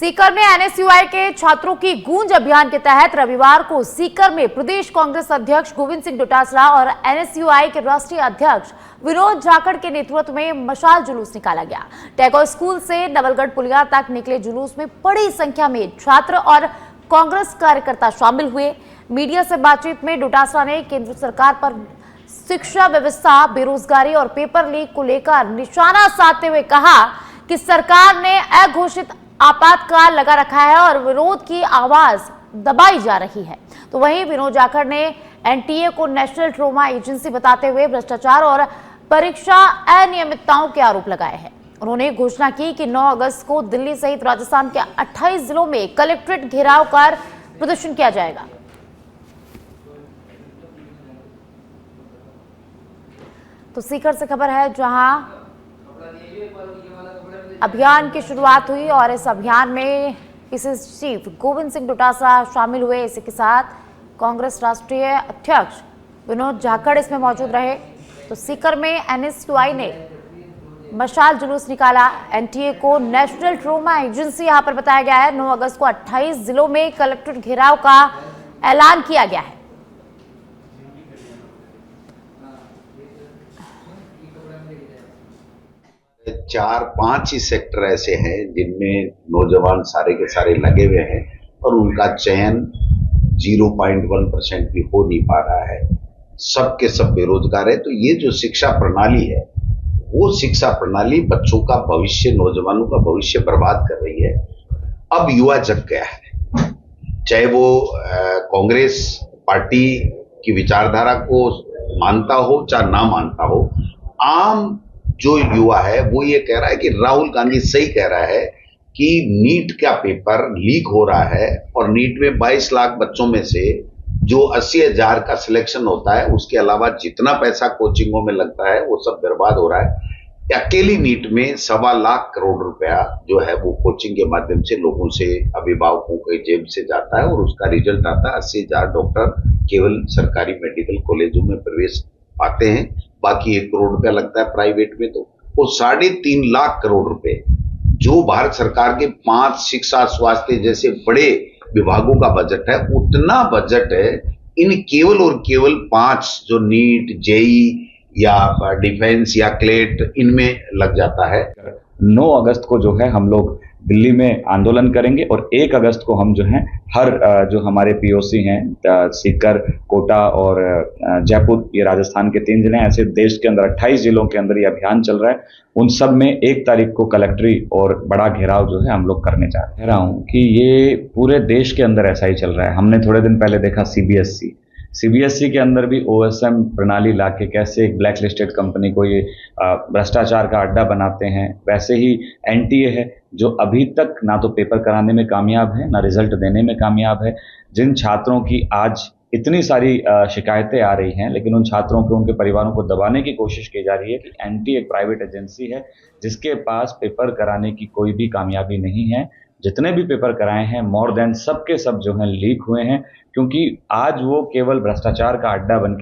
सीकर में एनएसयूआई के छात्रों की गूंज अभियान के तहत रविवार को सीकर में प्रदेश कांग्रेस अध्यक्ष गोविंद सिंह डोटासरा और एनएसयूआई के राष्ट्रीय अध्यक्ष विनोद जाखड़ के नेतृत्व में मशाल जुलूस निकाला गया। टैगोर स्कूल से नवलगढ़ पुलिया तक निकले जुलूस में बड़ी संख्या में छात्र और कांग्रेस कार्यकर्ता शामिल हुए। मीडिया से बातचीत में डोटासरा ने केंद्र सरकार पर शिक्षा व्यवस्था, बेरोजगारी और पेपर लीक को लेकर निशाना साधते हुए कहा कि सरकार ने अघोषित आपातकाल लगा रखा है और विरोध की आवाज दबाई जा रही है। तो वहीं विनोद जाखड़ ने एनटीए को नेशनल ट्रोमा एजेंसी बताते हुए भ्रष्टाचार और परीक्षा अनियमितताओं के आरोप लगाए हैं। उन्होंने घोषणा की कि 9 अगस्त को दिल्ली सहित राजस्थान के 28 जिलों में कलेक्ट्रेट घेराव कर प्रदर्शन किया जाएगा। तो सीकर से खबर है जहां अभियान की शुरुआत हुई और इस अभियान में पीसीसी चीफ गोविंद सिंह डोटासरा शामिल हुए। इसी के साथ कांग्रेस राष्ट्रीय अध्यक्ष विनोद जाखड़ इसमें मौजूद रहे। तो सीकर में एनएसयूआई ने मशाल जुलूस निकाला। एनटीए को नेशनल ट्रोमा एजेंसी यहां पर बताया गया है। 9 अगस्त को 28 जिलों में कलेक्ट्रेट घेराव का ऐलान किया गया है। चार पांच ही सेक्टर ऐसे हैं जिनमें नौजवान सारे के सारे लगे हुए हैं और उनका चयन 0.1% भी हो नहीं पा रहा है। सब के सब बेरोजगार है। तो ये जो शिक्षा प्रणाली है, वो शिक्षा प्रणाली बच्चों का भविष्य, नौजवानों का भविष्य बर्बाद कर रही है। अब युवा जग गया है, चाहे वो कांग्रेस पार्टी की विचारधारा को मानता हो चाहे ना मानता हो। आम जो युवा है वो ये कह रहा है कि राहुल गांधी सही कह रहा है कि नीट का पेपर लीक हो रहा है और नीट में 22 लाख बच्चों में से जो 80,000 का सिलेक्शन होता है, उसके अलावा जितना पैसा कोचिंगों में लगता है वो सब बर्बाद हो रहा है। अकेली नीट में 1.25 लाख करोड़ रुपया जो है वो कोचिंग के माध्यम से लोगों से, अभिभावकों के जेब से जाता है और उसका रिजल्ट आता है 80,000 डॉक्टर केवल सरकारी मेडिकल कॉलेजों में प्रवेश पाते हैं। बाकी 1 करोड़ रुपया लगता है प्राइवेट में। तो वो 3.5 लाख करोड़ रुपए जो भारत सरकार के 5 शिक्षा, स्वास्थ्य जैसे बड़े विभागों का बजट है, उतना बजट है इन केवल और केवल 5 जो नीट, जेई या डिफेंस या क्लेट, इनमें लग जाता है। 9 अगस्त को जो है हम लोग दिल्ली में आंदोलन करेंगे और 1 अगस्त को हम जो है हर जो हमारे पीओसी हैं, सीकर, कोटा और जयपुर, ये राजस्थान के 3 जिले हैं, ऐसे देश के अंदर 28 जिलों के अंदर ये अभियान चल रहा है। उन सब में 1 तारीख को कलेक्ट्री और बड़ा घेराव जो है हम लोग करने जा रहे हैं। कि ये पूरे देश के अंदर ऐसा ही चल रहा है। हमने थोड़े दिन पहले देखा सीबीएसई के अंदर भी ओएसएम प्रणाली लाके कैसे एक ब्लैक लिस्टेड कंपनी को ये भ्रष्टाचार का अड्डा बनाते हैं। वैसे ही एनटीए है जो अभी तक ना तो पेपर कराने में कामयाब है, ना रिजल्ट देने में कामयाब है। जिन छात्रों की आज इतनी सारी शिकायतें आ रही हैं, लेकिन उन छात्रों को, उनके परिवारों को दबाने की कोशिश की जा रही है कि एनटीए एक प्राइवेट एजेंसी है जिसके पास पेपर कराने की कोई भी कामयाबी नहीं है। जितने भी पेपर कराए हैं मोर देन सब के सब जो हैं लीक हुए हैं, क्योंकि आज वो केवल भ्रष्टाचार का अड्डा बन